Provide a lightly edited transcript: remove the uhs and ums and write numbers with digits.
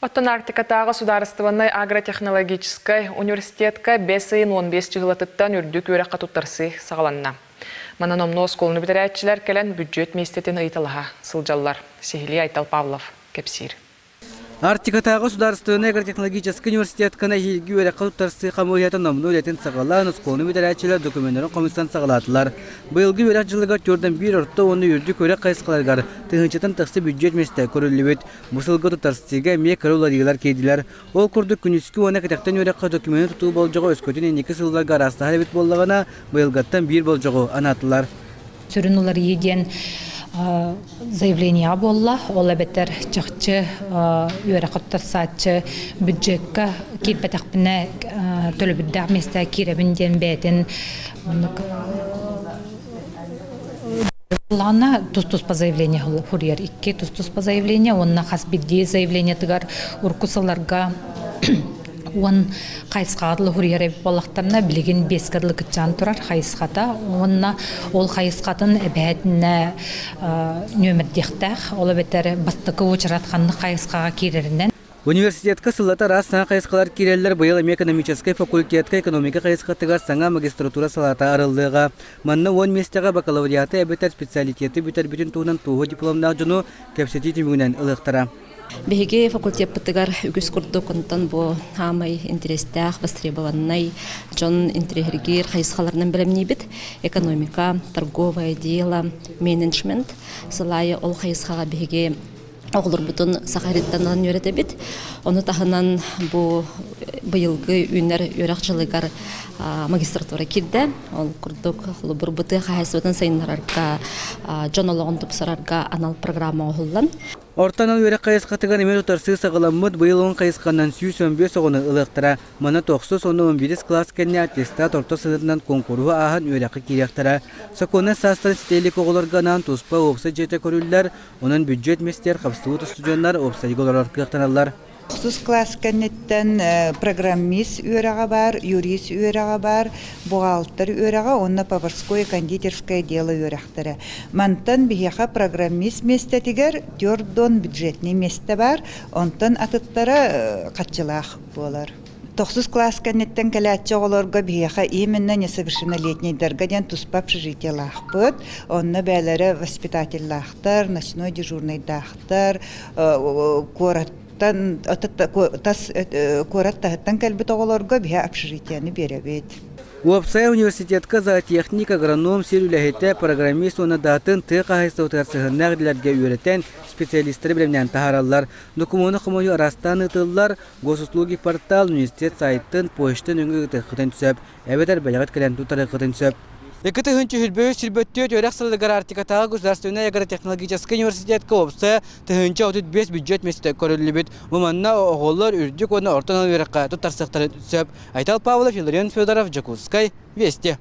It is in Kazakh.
Оттон Арктикатағы Сударыстыванной агротехнологической университетка 5 айын 15 жылатыттан үрдік өраққа тұттарсы сағаланна. Мананомны осколыны бітірәтчілер кәлін бюджет местетін ұйтылыға сылжалар. Сехили Айтал Павлов, Кепсир. Арктикатағы Сударственный агротехнологический университет кана хилги өрәққа тұттарсы қамылиятын номны үлетін сағалан осколыны бітірәтчілер документарын комиссиян сағалатылар. Бұйылғы өрәқ жылыға түрден бір орта оны үрдік өрәқ қайсықаларғар тыңынчатын тақсы бюджет месті көрілі Мұсылғы тұттарсыға ме қаруларығылар кейділер. Ол күрді күніскі оны кәтәқтен өрәққа документі тұту болжығы өскөтін енекі сылларға арасында әрбет болағына бұйылғаттан бір болжығы анатылар. Сөрін олар еден заявление болла, ол әбеттер чақчы өрәқыттар сатчы бюджетка кирпетақпіне төлі бірдәқ месті киребінден бәтін Лана тус по заявлению хурьер, икки тус по заявлению, он на хасбидди заявление тыгар уркусаларга он хайсқадлы хурьер балақтарына билеген бескадлы кытчан турар хайсқата, онна ол хайсқатын әбәтіне нөмірдектәқ, ол әбеттері бастықы очыратқанны хайсқаға керерінен. Университетка сыллата раз саңа қайысқалар керелер бұйыл экономический факультетка экономика қайысқатыгар саңа магистратура салата арылдыға. Манна 10 местеға бакалавриаты әбетер специалитеті бүтер бүтін туғынан туғы дипломнақ жүну кәпсеті түймігінен ылықтара. Беге факультет пытыгар үгіз күрді контан бу хамай интерестях востребованный жон интригер хайсқаларынан білімней бит экономика, торговое дело, менеджмент сылайы ол хайсқаға беге оғылыр бұтын сақариттанан өреті бит. Оны тағынан бұл бұйылғы үйінер өрақ жылығар магистратура кирді. Ол күрдік бір бұты қайсыбытын сайынларарға, жон олығын тұпсарарға анал программа оғылдан. Ортанан өрек қайысқатыған емет ұтарсы сағыламыд бұйыл 10 қайысқаннан 115 оғыны ылықтыра. Мана 9-11 класс кәне аттестат орта сыдырынан конкуру ағын өрекі керектіра. Сақоны састар сетелік оғыларғанан тұспа опса жете көрілдер, оның бюджет местер қапсуыт студионлар опса еголар қиқтаналар. 9 класс кәнеттен программист өреға бар, юрист өреға бар, бухгалтер өреға, онна поварское кондитерское дело өректері. Мантан бігеға программист местетігер дөрдон бюджетный месте бар, онтан атыттары қатчылақ болар. 9 класс кәнеттен кәләтчі оларға бігеға именно несовершеннолетнейдерға ден туспа общежитиялақ бұд, онна бәлері воспитательлақтар, ночной дежурныйдақтар, тас кораттахаттан кәлбіт оғыларға бия общежитияны беребет. Уапсай университетка зоотехник, агроном, серюләхетә, программист оны датын тыға хайстаутарсығыннақ дилерге үйретен специалисттері білімнен тахаралар. Докумоны қымойы арастан ұтылар, госуслуги портал, университет сайттын, почтын өңгі қытын түсіп, әбетер бәліғат кәлен тұтары қытын түсіп. Екіті хүнчі хүлбөй сүрбөттөт өрек сылдығар Арктикатағы Государственный агротехнологический университетка опсы түхінші 35 бюджет месті көрілі бет. Мұманна оғылар үрдік оны ортанан өрекқа тұттарсықтары түсіп. Айтал Павлов, Филарен Федоров, Джакускай, Вести.